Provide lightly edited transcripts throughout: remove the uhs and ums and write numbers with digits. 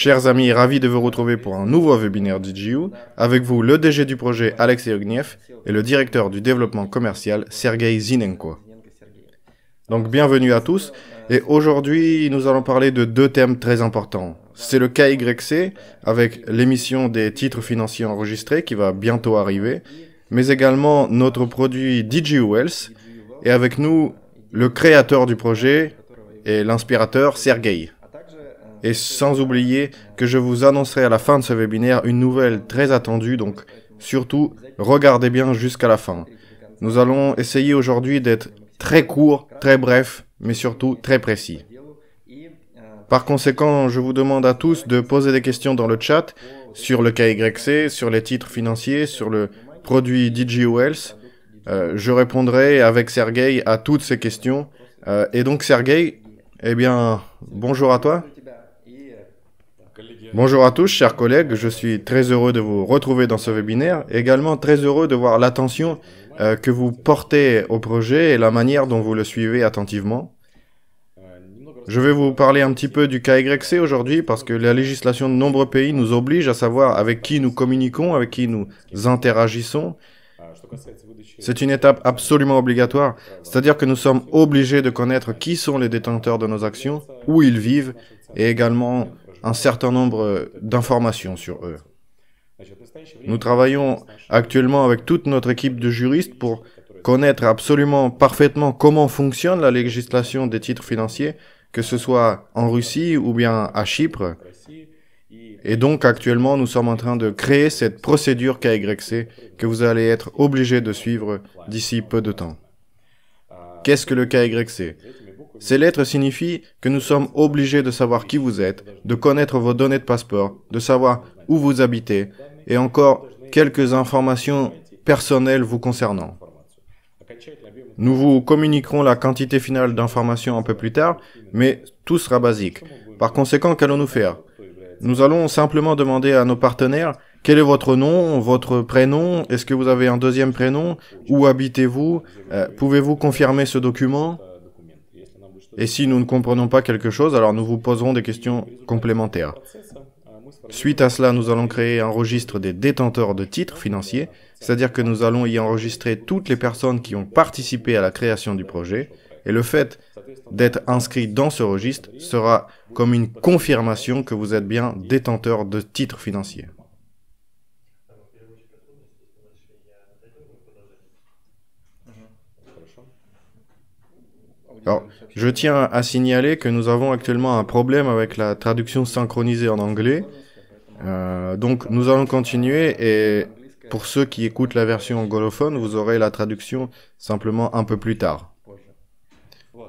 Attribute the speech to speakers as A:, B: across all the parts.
A: Chers amis, ravi de vous retrouver pour un nouveau webinaire DJU. Avec vous, le DG du projet Alexey Ogniev et le directeur du développement commercial Sergei Zinenko. Donc bienvenue à tous. Et aujourd'hui, nous allons parler de deux thèmes très importants. C'est le KYC avec l'émission des titres financiers enregistrés qui va bientôt arriver, mais également notre produit DJU Wealth et avec nous le créateur du projet et l'inspirateur Sergei. Et sans oublier que je vous annoncerai à la fin de ce webinaire une nouvelle très attendue, donc surtout regardez bien jusqu'à la fin. Nous allons essayer aujourd'hui d'être très court, très bref, mais surtout très précis. Par conséquent, je vous demande à tous de poser des questions dans le chat sur le KYC, sur les titres financiers, sur le produit DJU Wealth. Je répondrai avec Sergei à toutes ces questions. Et donc Sergei, eh bien, bonjour à toi. Bonjour à tous, chers collègues, je suis très heureux de vous retrouver dans ce webinaire, également très heureux de voir l'attention que vous portez au projet et la manière dont vous le suivez attentivement. Je vais vous parler un petit peu du KYC aujourd'hui parce que la législation de nombreux pays nous oblige à savoir avec qui nous communiquons, avec qui nous interagissons. C'est une étape absolument obligatoire, c'est-à-dire que nous sommes obligés de connaître qui sont les détenteurs de nos actions, où ils vivent et également un certain nombre d'informations sur eux. Nous travaillons actuellement avec toute notre équipe de juristes pour connaître absolument parfaitement comment fonctionne la législation des titres financiers, que ce soit en Russie ou bien à Chypre. Et donc actuellement, nous sommes en train de créer cette procédure KYC que vous allez être obligés de suivre d'ici peu de temps. Qu'est-ce que le KYC ? Ces lettres signifient que nous sommes obligés de savoir qui vous êtes, de connaître vos données de passeport, de savoir où vous habitez, et encore quelques informations personnelles vous concernant. Nous vous communiquerons la quantité finale d'informations un peu plus tard, mais tout sera basique. Par conséquent, qu'allons-nous faire ? Nous allons simplement demander à nos partenaires quel est votre nom, votre prénom, est-ce que vous avez un deuxième prénom, où habitez-vous, pouvez-vous confirmer ce document ? Et si nous ne comprenons pas quelque chose, alors nous vous poserons des questions complémentaires. Suite à cela, nous allons créer un registre des détenteurs de titres financiers, c'est-à-dire que nous allons y enregistrer toutes les personnes qui ont participé à la création du projet, et le fait d'être inscrit dans ce registre sera comme une confirmation que vous êtes bien détenteur de titres financiers. Alors, je tiens à signaler que nous avons actuellement un problème avec la traduction synchronisée en anglais. Donc, nous allons continuer et pour ceux qui écoutent la version anglophone, vous aurez la traduction simplement un peu plus tard.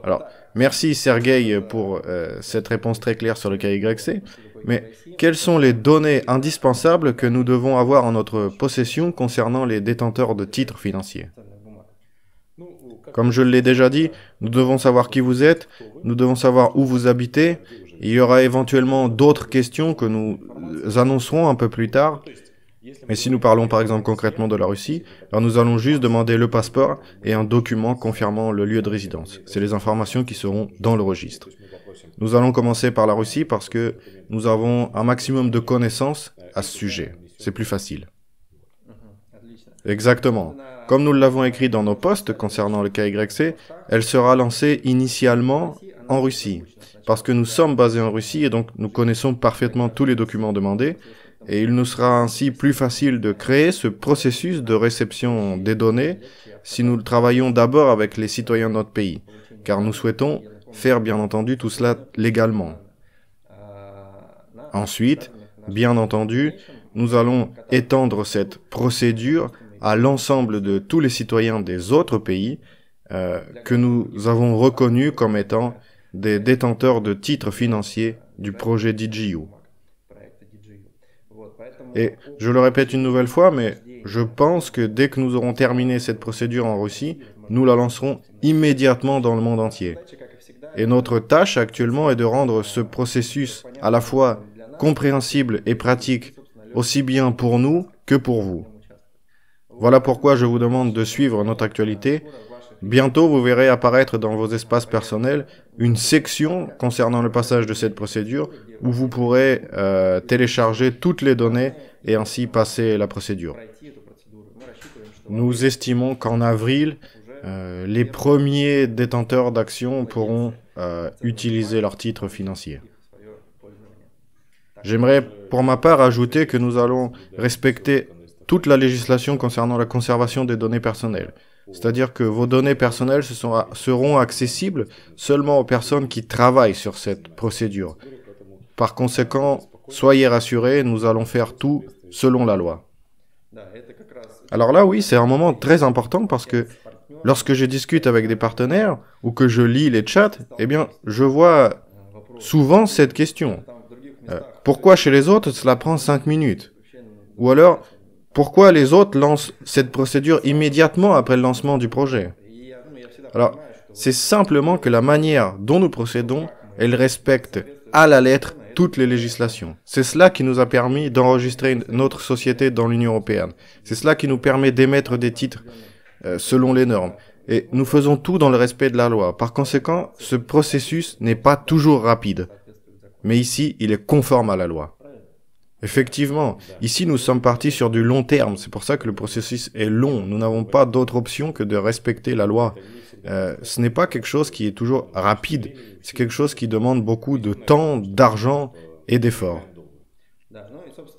A: Alors, merci Sergei pour cette réponse très claire sur le KYC. Mais quelles sont les données indispensables que nous devons avoir en notre possession concernant les détenteurs de titres financiers ? Comme je l'ai déjà dit, nous devons savoir qui vous êtes, nous devons savoir où vous habitez. Il y aura éventuellement d'autres questions que nous annoncerons un peu plus tard. Mais si nous parlons par exemple concrètement de la Russie, alors nous allons juste demander le passeport et un document confirmant le lieu de résidence. C'est les informations qui seront dans le registre. Nous allons commencer par la Russie parce que nous avons un maximum de connaissances à ce sujet. C'est plus facile. Exactement. Comme nous l'avons écrit dans nos posts concernant le KYC, elle sera lancée initialement en Russie. Parce que nous sommes basés en Russie et donc nous connaissons parfaitement tous les documents demandés. Et il nous sera ainsi plus facile de créer ce processus de réception des données si nous travaillons d'abord avec les citoyens de notre pays. Car nous souhaitons faire bien entendu tout cela légalement. Ensuite, bien entendu, nous allons étendre cette procédure à l'ensemble de tous les citoyens des autres pays que nous avons reconnus comme étant des détenteurs de titres financiers du projet DJU. Et je le répète une nouvelle fois, mais je pense que dès que nous aurons terminé cette procédure en Russie, nous la lancerons immédiatement dans le monde entier. Et notre tâche actuellement est de rendre ce processus à la fois compréhensible et pratique, aussi bien pour nous que pour vous. Voilà pourquoi je vous demande de suivre notre actualité. Bientôt, vous verrez apparaître dans vos espaces personnels une section concernant le passage de cette procédure où vous pourrez télécharger toutes les données et ainsi passer la procédure. Nous estimons qu'en avril, les premiers détenteurs d'actions pourront utiliser leurs titres financiers. J'aimerais pour ma part ajouter que nous allons respecter toute la législation concernant la conservation des données personnelles. C'est-à-dire que vos données personnelles seront accessibles seulement aux personnes qui travaillent sur cette procédure. Par conséquent, soyez rassurés, nous allons faire tout selon la loi. Alors là, oui, c'est un moment très important parce que lorsque je discute avec des partenaires ou que je lis les chats, eh bien, je vois souvent cette question. Pourquoi chez les autres, cela prend 5 minutes? Ou alors, pourquoi les autres lancent cette procédure immédiatement après le lancement du projet? Alors, c'est simplement que la manière dont nous procédons, elle respecte à la lettre toutes les législations. C'est cela qui nous a permis d'enregistrer notre société dans l'Union européenne. C'est cela qui nous permet d'émettre des titres selon les normes. Et nous faisons tout dans le respect de la loi. Par conséquent, ce processus n'est pas toujours rapide. Mais ici, il est conforme à la loi. Effectivement, ici nous sommes partis sur du long terme, c'est pour ça que le processus est long. Nous n'avons pas d'autre option que de respecter la loi. Ce n'est pas quelque chose qui est toujours rapide, c'est quelque chose qui demande beaucoup de temps, d'argent et d'efforts.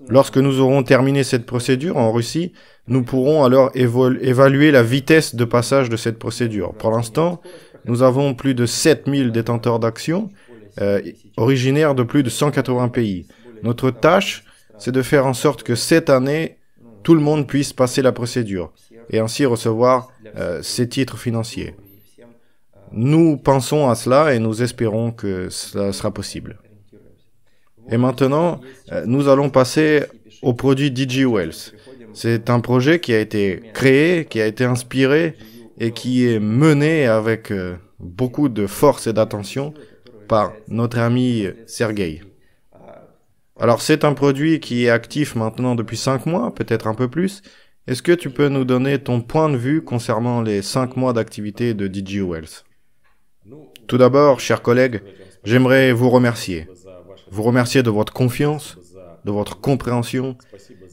A: Lorsque nous aurons terminé cette procédure en Russie, nous pourrons alors évaluer la vitesse de passage de cette procédure. Pour l'instant, nous avons plus de 7000 détenteurs d'actions, originaires de plus de 180 pays. Notre tâche, c'est de faire en sorte que cette année, tout le monde puisse passer la procédure et ainsi recevoir ces titres financiers. Nous pensons à cela et nous espérons que cela sera possible. Et maintenant, nous allons passer au produit DigiWells. C'est un projet qui a été créé, qui a été inspiré et qui est mené avec beaucoup de force et d'attention par notre ami Sergei. Alors c'est un produit qui est actif maintenant depuis 5 mois, peut-être un peu plus. Est-ce que tu peux nous donner ton point de vue concernant les 5 mois d'activité de DigiWells? Tout d'abord, chers collègues, j'aimerais vous remercier. Vous remercier de votre confiance, de votre compréhension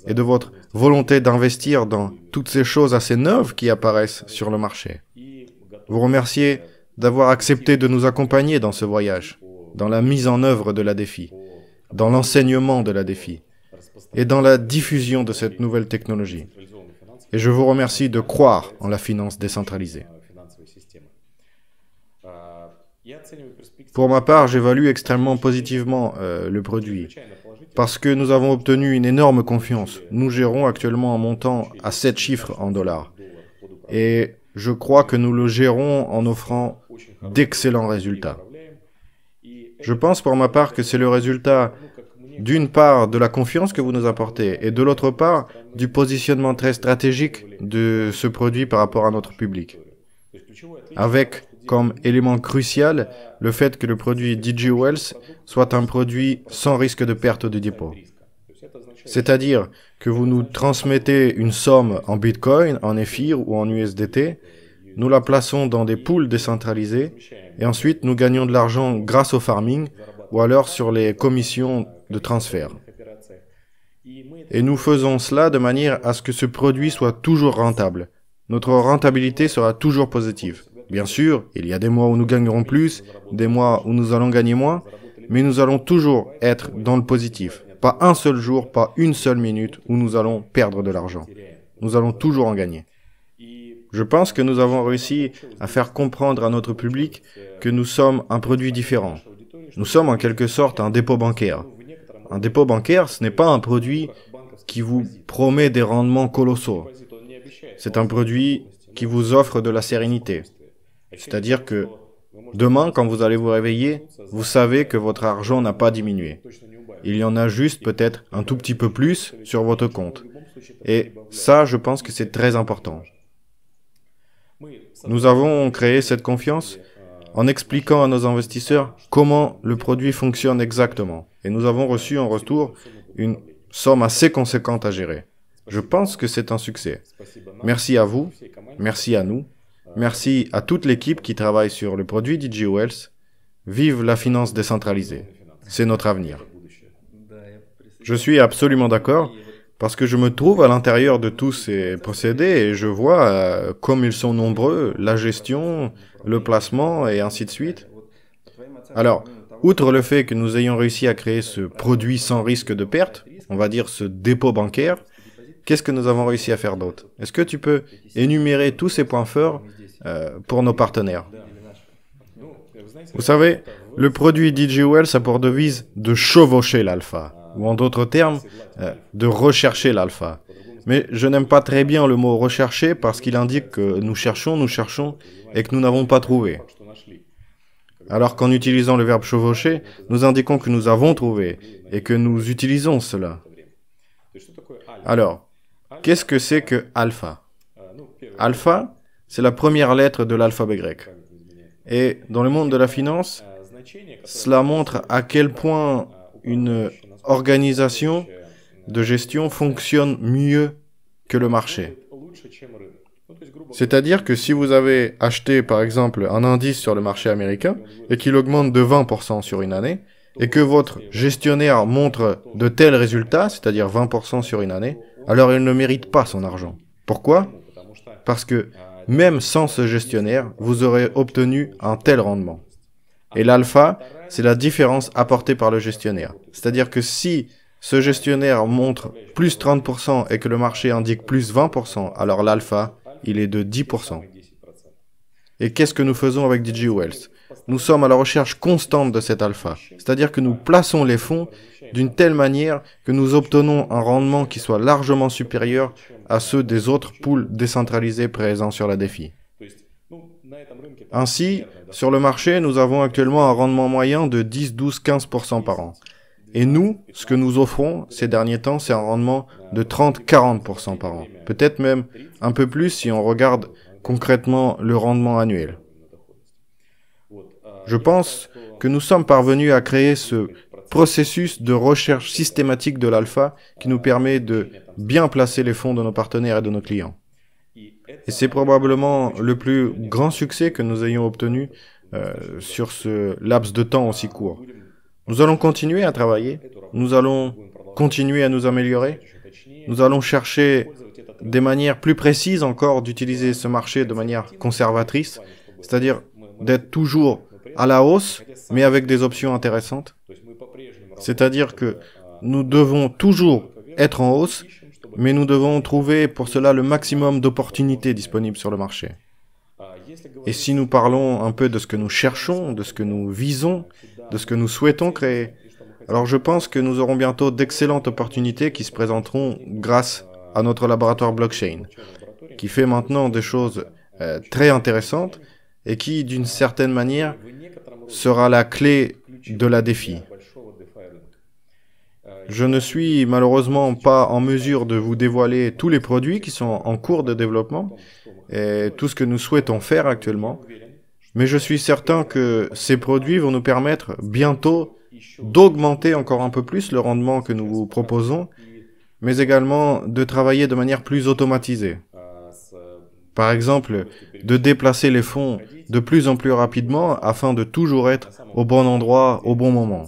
A: et de votre volonté d'investir dans toutes ces choses assez neuves qui apparaissent sur le marché. Vous remercier d'avoir accepté de nous accompagner dans ce voyage, dans la mise en œuvre de la défi, dans l'enseignement de la défi et dans la diffusion de cette nouvelle technologie. Et je vous remercie de croire en la finance décentralisée. Pour ma part, j'évalue extrêmement positivement le produit, parce que nous avons obtenu une énorme confiance. Nous gérons actuellement un montant à 7 chiffres en dollars. Et je crois que nous le gérons en offrant d'excellents résultats. Je pense pour ma part que c'est le résultat, d'une part, de la confiance que vous nous apportez, et de l'autre part, du positionnement très stratégique de ce produit par rapport à notre public. Avec comme élément crucial le fait que le produit DigiWells soit un produit sans risque de perte de dépôt. C'est-à-dire que vous nous transmettez une somme en Bitcoin, en Ether ou en USDT, nous la plaçons dans des pools décentralisés et ensuite nous gagnons de l'argent grâce au farming ou alors sur les commissions de transfert. Et nous faisons cela de manière à ce que ce produit soit toujours rentable. Notre rentabilité sera toujours positive. Bien sûr, il y a des mois où nous gagnerons plus, des mois où nous allons gagner moins, mais nous allons toujours être dans le positif. Pas un seul jour, pas une seule minute où nous allons perdre de l'argent. Nous allons toujours en gagner. Je pense que nous avons réussi à faire comprendre à notre public que nous sommes un produit différent. Nous sommes en quelque sorte un dépôt bancaire. Un dépôt bancaire, ce n'est pas un produit qui vous promet des rendements colossaux. C'est un produit qui vous offre de la sérénité. C'est-à-dire que demain, quand vous allez vous réveiller, vous savez que votre argent n'a pas diminué. Il y en a juste peut-être un tout petit peu plus sur votre compte. Et ça, je pense que c'est très important. Nous avons créé cette confiance en expliquant à nos investisseurs comment le produit fonctionne exactement. Et nous avons reçu en retour une somme assez conséquente à gérer. Je pense que c'est un succès. Merci à vous, merci à nous, merci à toute l'équipe qui travaille sur le produit DigiWells. Vive la finance décentralisée. C'est notre avenir. Je suis absolument d'accord, parce que je me trouve à l'intérieur de tous ces procédés et je vois, comme ils sont nombreux, la gestion, le placement et ainsi de suite. Alors, outre le fait que nous ayons réussi à créer ce produit sans risque de perte, on va dire ce dépôt bancaire, qu'est-ce que nous avons réussi à faire d'autre? Est-ce que tu peux énumérer tous ces points forts pour nos partenaires? Vous savez, le produit DigiWell a pour devise de chevaucher l'alpha, ou en d'autres termes, de rechercher l'alpha. Mais je n'aime pas très bien le mot rechercher parce qu'il indique que nous cherchons, et que nous n'avons pas trouvé. Alors qu'en utilisant le verbe chevaucher, nous indiquons que nous avons trouvé, et que nous utilisons cela. Alors, qu'est-ce que c'est que alpha? Alpha, c'est la première lettre de l'alphabet grec. Et dans le monde de la finance, cela montre à quel point une organisation de gestion fonctionne mieux que le marché. C'est-à-dire que si vous avez acheté par exemple un indice sur le marché américain et qu'il augmente de 20% sur une année, et que votre gestionnaire montre de tels résultats, c'est-à-dire 20% sur une année, alors il ne mérite pas son argent. Pourquoi? Parce que même sans ce gestionnaire, vous aurez obtenu un tel rendement. Et l'alpha, c'est la différence apportée par le gestionnaire. C'est-à-dire que si ce gestionnaire montre plus 30% et que le marché indique plus 20%, alors l'alpha, il est de 10%. Et qu'est-ce que nous faisons avec DigiWell? Nous sommes à la recherche constante de cet alpha. C'est-à-dire que nous plaçons les fonds d'une telle manière que nous obtenons un rendement qui soit largement supérieur à ceux des autres pools décentralisés présents sur la DeFi. Ainsi, sur le marché, nous avons actuellement un rendement moyen de 10, 12, 15% par an. Et nous, ce que nous offrons ces derniers temps, c'est un rendement de 30, 40% par an. Peut-être même un peu plus si on regarde concrètement le rendement annuel. Je pense que nous sommes parvenus à créer ce processus de recherche systématique de l'alpha qui nous permet de bien placer les fonds de nos partenaires et de nos clients. Et c'est probablement le plus grand succès que nous ayons obtenu sur ce laps de temps aussi court. Nous allons continuer à travailler, nous allons continuer à nous améliorer, nous allons chercher des manières plus précises encore d'utiliser ce marché de manière conservatrice, c'est-à-dire d'être toujours à la hausse, mais avec des options intéressantes. C'est-à-dire que nous devons toujours être en hausse, mais nous devons trouver pour cela le maximum d'opportunités disponibles sur le marché. Et si nous parlons un peu de ce que nous cherchons, de ce que nous visons, de ce que nous souhaitons créer, alors je pense que nous aurons bientôt d'excellentes opportunités qui se présenteront grâce à notre laboratoire blockchain, qui fait maintenant des choses très intéressantes et qui, d'une certaine manière, sera la clé de la DeFi. Je ne suis malheureusement pas en mesure de vous dévoiler tous les produits qui sont en cours de développement et tout ce que nous souhaitons faire actuellement, mais je suis certain que ces produits vont nous permettre bientôt d'augmenter encore un peu plus le rendement que nous vous proposons, mais également de travailler de manière plus automatisée. Par exemple, de déplacer les fonds de plus en plus rapidement afin de toujours être au bon endroit, au bon moment.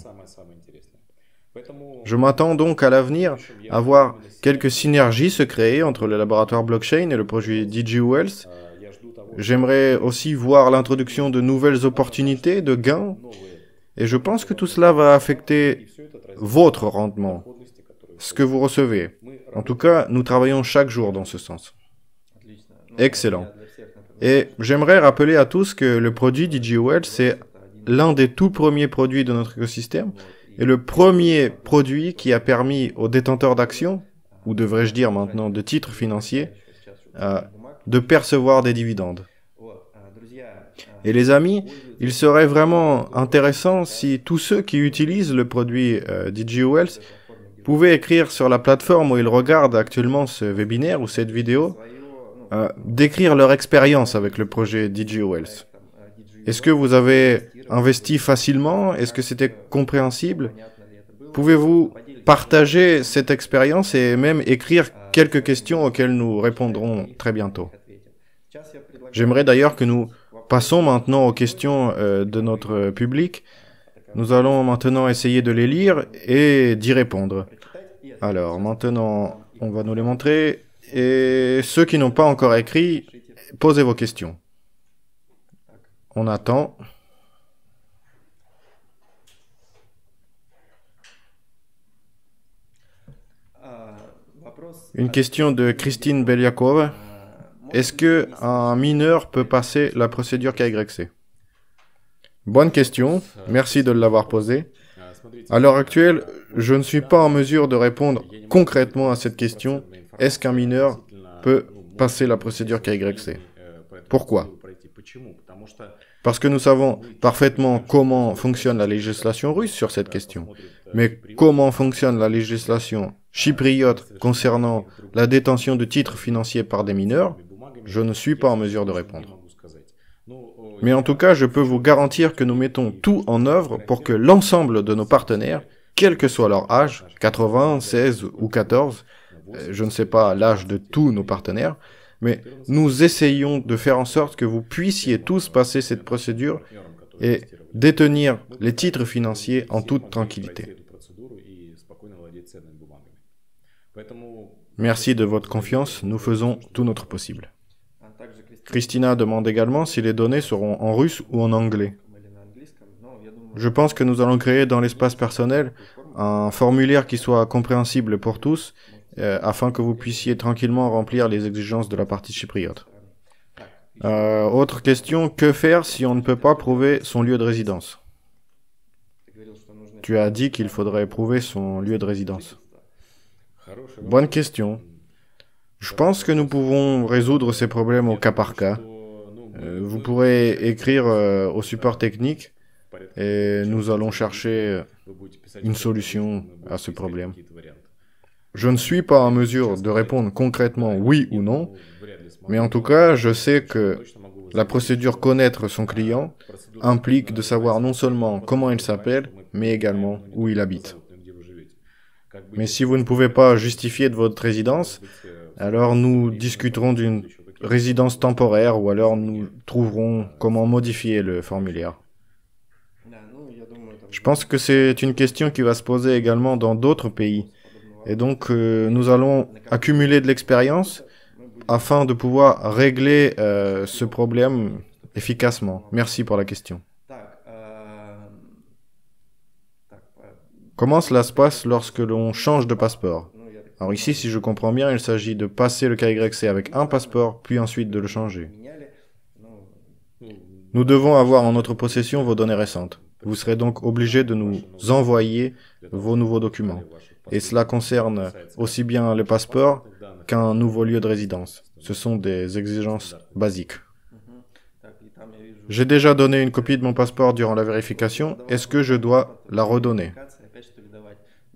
A: Je m'attends donc à l'avenir à voir quelques synergies se créer entre le laboratoire blockchain et le projet DigiWell. J'aimerais aussi voir l'introduction de nouvelles opportunités de gains. Et je pense que tout cela va affecter votre rendement, ce que vous recevez. En tout cas, nous travaillons chaque jour dans ce sens. Excellent. Et j'aimerais rappeler à tous que le produit DigiWell, c'est l'un des tout premiers produits de notre écosystème et le premier produit qui a permis aux détenteurs d'actions, ou devrais-je dire maintenant de titres financiers, de percevoir des dividendes. Et les amis, il serait vraiment intéressant si tous ceux qui utilisent le produit DigiWell pouvaient écrire sur la plateforme où ils regardent actuellement ce webinaire ou cette vidéo, d'écrire leur expérience avec le projet DigiWell. Est-ce que vous avez investi facilement? Est-ce que c'était compréhensible? Pouvez-vous partager cette expérience et même écrire quelques questions auxquelles nous répondrons très bientôt? J'aimerais d'ailleurs que nous passons maintenant aux questions de notre public. Nous allons maintenant essayer de les lire et d'y répondre. Alors, maintenant, on va nous les montrer. Et ceux qui n'ont pas encore écrit, posez vos questions. On attend. Une question de Christine Beliakova. Est-ce que un mineur peut passer la procédure KYC? Bonne question, merci de l'avoir posée. À l'heure actuelle, je ne suis pas en mesure de répondre concrètement à cette question. Est-ce qu'un mineur peut passer la procédure KYC? Pourquoi? Parce que nous savons parfaitement comment fonctionne la législation russe sur cette question. Mais comment fonctionne la législation chypriote concernant la détention de titres financiers par des mineurs, je ne suis pas en mesure de répondre. Mais en tout cas, je peux vous garantir que nous mettons tout en œuvre pour que l'ensemble de nos partenaires, quel que soit leur âge, 80, 16 ou 14, je ne sais pas l'âge de tous nos partenaires, mais nous essayons de faire en sorte que vous puissiez tous passer cette procédure et détenir les titres financiers en toute tranquillité. Merci de votre confiance, nous faisons tout notre possible. Christina demande également si les données seront en russe ou en anglais. Je pense que nous allons créer dans l'espace personnel un formulaire qui soit compréhensible pour tous, afin que vous puissiez tranquillement remplir les exigences de la partie chypriote. Autre question, que faire si on ne peut pas prouver son lieu de résidence? Tu as dit qu'il faudrait prouver son lieu de résidence. Bonne question. Je pense que nous pouvons résoudre ces problèmes au cas par cas. Vous pourrez écrire au support technique et nous allons chercher une solution à ce problème. Je ne suis pas en mesure de répondre concrètement oui ou non, mais en tout cas, je sais que la procédure connaître son client implique de savoir non seulement comment il s'appelle, mais également où il habite. Mais si vous ne pouvez pas justifier de votre résidence, alors nous discuterons d'une résidence temporaire ou alors nous trouverons comment modifier le formulaire. Je pense que c'est une question qui va se poser également dans d'autres pays. Et donc, nous allons accumuler de l'expérience afin de pouvoir régler ce problème efficacement. Merci pour la question. Comment cela se passe lorsque l'on change de passeport? Alors ici, si je comprends bien, il s'agit de passer le KYC avec un passeport, puis ensuite de le changer. Nous devons avoir en notre possession vos données récentes. Vous serez donc obligé de nous envoyer vos nouveaux documents. Et cela concerne aussi bien le passeport qu'un nouveau lieu de résidence. Ce sont des exigences basiques. J'ai déjà donné une copie de mon passeport durant la vérification. Est-ce que je dois la redonner?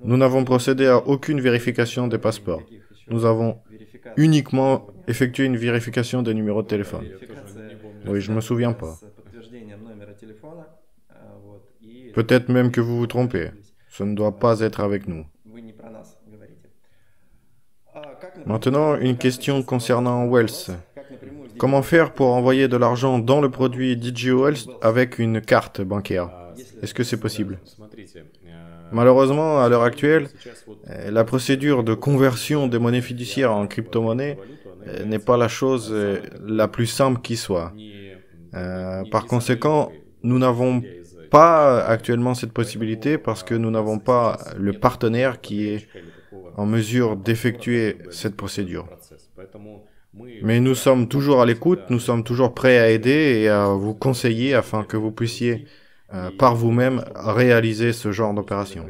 A: Nous n'avons procédé à aucune vérification des passeports. Nous avons uniquement effectué une vérification des numéros de téléphone. Oui, je ne me souviens pas. Peut-être même que vous vous trompez. Ce ne doit pas être avec nous. Maintenant, une question concernant Wells. Comment faire pour envoyer de l'argent dans le produit DigiWells avec une carte bancaire? Est-ce que c'est possible? Malheureusement, à l'heure actuelle, la procédure de conversion des monnaies fiduciaires en crypto-monnaie n'est pas la chose la plus simple qui soit. Par conséquent, nous n'avons pas actuellement cette possibilité parce que nous n'avons pas le partenaire qui est en mesure d'effectuer cette procédure. Mais nous sommes toujours à l'écoute, nous sommes toujours prêts à aider et à vous conseiller afin que vous puissiez par vous-même réaliser ce genre d'opération.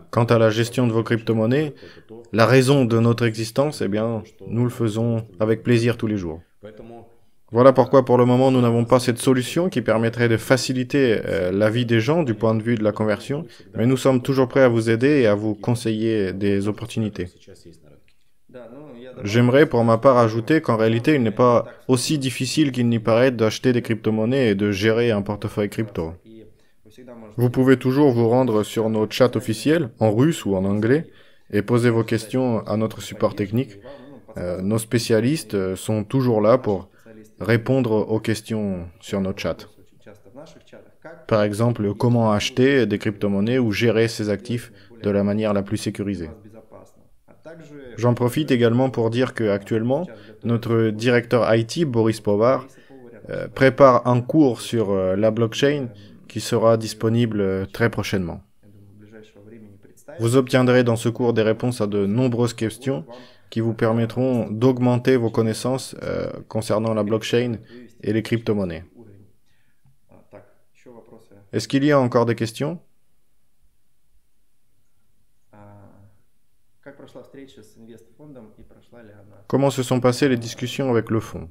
A: Quant à la gestion de vos crypto-monnaies, la raison de notre existence, eh bien, nous le faisons avec plaisir tous les jours. Voilà pourquoi pour le moment nous n'avons pas cette solution qui permettrait de faciliter la vie des gens du point de vue de la conversion, mais nous sommes toujours prêts à vous aider et à vous conseiller des opportunités. J'aimerais pour ma part ajouter qu'en réalité il n'est pas aussi difficile qu'il n'y paraît d'acheter des crypto-monnaies et de gérer un portefeuille crypto. Vous pouvez toujours vous rendre sur nos chats officiels, en russe ou en anglais, et poser vos questions à notre support technique. Nos spécialistes sont toujours là pour répondre aux questions sur nos chats. Par exemple, comment acheter des crypto-monnaies ou gérer ses actifs de la manière la plus sécurisée. J'en profite également pour dire qu'actuellement, notre directeur IT, Boris Povar, prépare un cours sur la blockchain qui sera disponible très prochainement. Vous obtiendrez dans ce cours des réponses à de nombreuses questions qui vous permettront d'augmenter vos connaissances concernant la blockchain et les crypto-monnaies. Est-ce qu'il y a encore des questions? Comment se sont passées les discussions avec le fonds?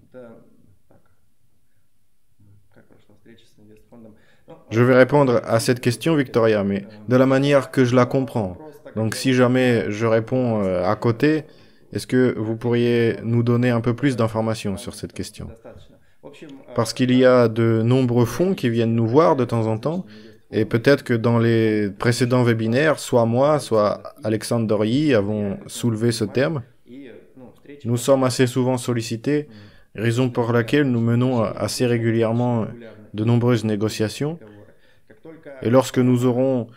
A: Je vais répondre à cette question, Victoria, mais de la manière que je la comprends. Donc si jamais je réponds à côté, est-ce que vous pourriez nous donner un peu plus d'informations sur cette question? Parce qu'il y a de nombreux fonds qui viennent nous voir de temps en temps, et peut-être que dans les précédents webinaires, soit moi, soit Alexandre Dorier avons soulevé ce thème. Nous sommes assez souvent sollicités, raison pour laquelle nous menons assez régulièrement de nombreuses négociations. Et lorsque nous aurons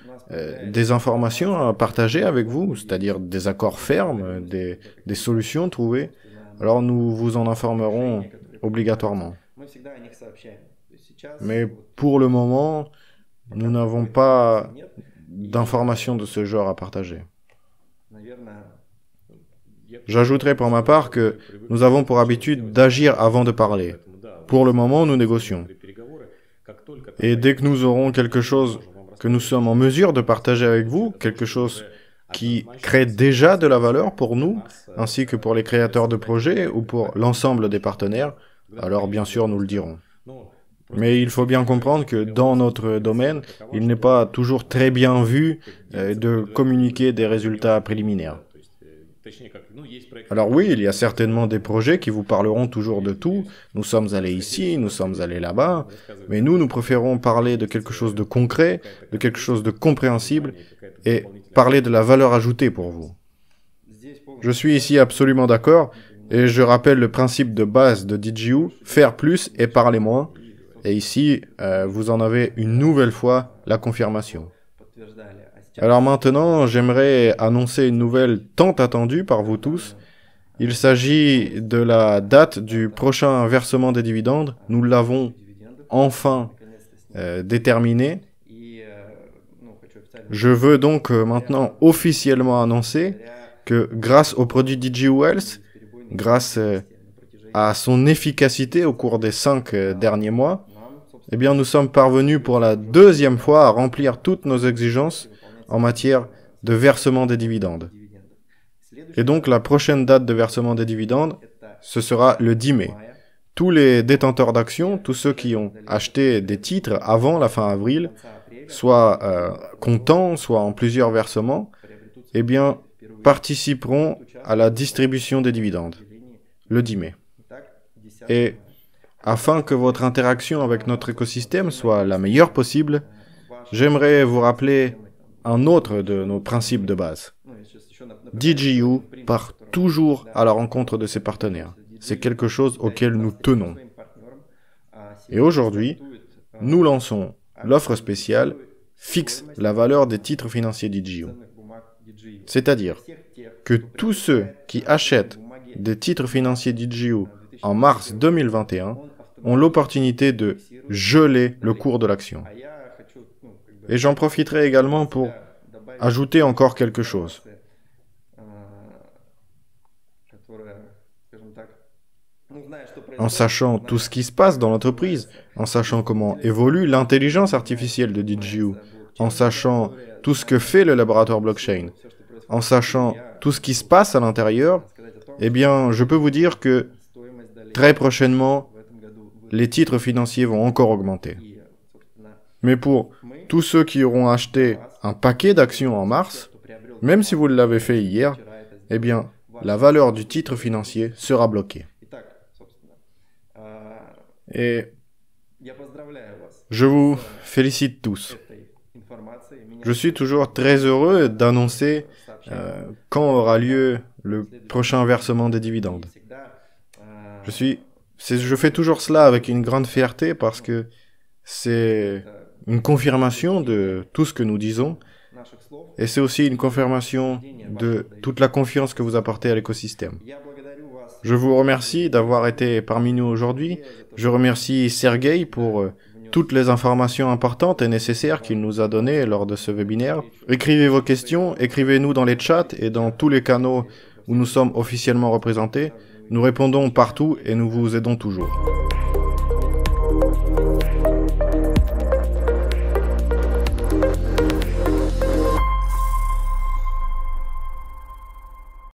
A: des informations à partager avec vous, c'est-à-dire des accords fermes, des solutions trouvées, alors nous vous en informerons obligatoirement. Mais pour le moment, nous n'avons pas d'informations de ce genre à partager. J'ajouterai pour ma part que nous avons pour habitude d'agir avant de parler. Pour le moment, nous négocions. Et dès que nous aurons quelque chose que nous sommes en mesure de partager avec vous, quelque chose qui crée déjà de la valeur pour nous, ainsi que pour les créateurs de projets ou pour l'ensemble des partenaires, alors bien sûr nous le dirons. Mais il faut bien comprendre que dans notre domaine, il n'est pas toujours très bien vu de communiquer des résultats préliminaires. Alors oui, il y a certainement des projets qui vous parleront toujours de tout. Nous sommes allés ici, nous sommes allés là-bas, mais nous préférons parler de quelque chose de concret, de quelque chose de compréhensible, et parler de la valeur ajoutée pour vous. Je suis ici absolument d'accord, et je rappelle le principe de base de DigiU, faire plus et parler moins, et ici, vous en avez une nouvelle fois la confirmation. Alors maintenant, j'aimerais annoncer une nouvelle tant attendue par vous tous. Il s'agit de la date du prochain versement des dividendes. Nous l'avons enfin déterminée. Je veux donc maintenant officiellement annoncer que grâce au produit DigiU Wealth, grâce à son efficacité au cours des 5 derniers mois, eh bien nous sommes parvenus pour la deuxième fois à remplir toutes nos exigences en matière de versement des dividendes. Et donc la prochaine date de versement des dividendes, ce sera le 10 mai. Tous les détenteurs d'actions, tous ceux qui ont acheté des titres avant la fin avril, soit comptant, soit en plusieurs versements, eh bien participeront à la distribution des dividendes, le 10 mai. Et afin que votre interaction avec notre écosystème soit la meilleure possible, j'aimerais vous rappeler un autre de nos principes de base. DigiU part toujours à la rencontre de ses partenaires. C'est quelque chose auquel nous tenons. Et aujourd'hui, nous lançons l'offre spéciale fixe la valeur des titres financiers DigiU. C'est-à-dire que tous ceux qui achètent des titres financiers DigiU en mars 2021 ont l'opportunité de geler le cours de l'action. Et j'en profiterai également pour ajouter encore quelque chose. En sachant tout ce qui se passe dans l'entreprise, en sachant comment évolue l'intelligence artificielle de DigiU, en sachant tout ce que fait le laboratoire blockchain, en sachant tout ce qui se passe à l'intérieur, eh bien, je peux vous dire que très prochainement, les titres financiers vont encore augmenter. Mais pour tous ceux qui auront acheté un paquet d'actions en mars, même si vous l'avez fait hier, eh bien, la valeur du titre financier sera bloquée. Et je vous félicite tous. Je suis toujours très heureux d'annoncer quand aura lieu le prochain versement des dividendes. Je fais toujours cela avec une grande fierté parce que c'est une confirmation de tout ce que nous disons et c'est aussi une confirmation de toute la confiance que vous apportez à l'écosystème. Je vous remercie d'avoir été parmi nous aujourd'hui. Je remercie Sergueï pour toutes les informations importantes et nécessaires qu'il nous a données lors de ce webinaire. Écrivez vos questions, écrivez-nous dans les chats et dans tous les canaux où nous sommes officiellement représentés. Nous répondons partout et nous vous aidons toujours.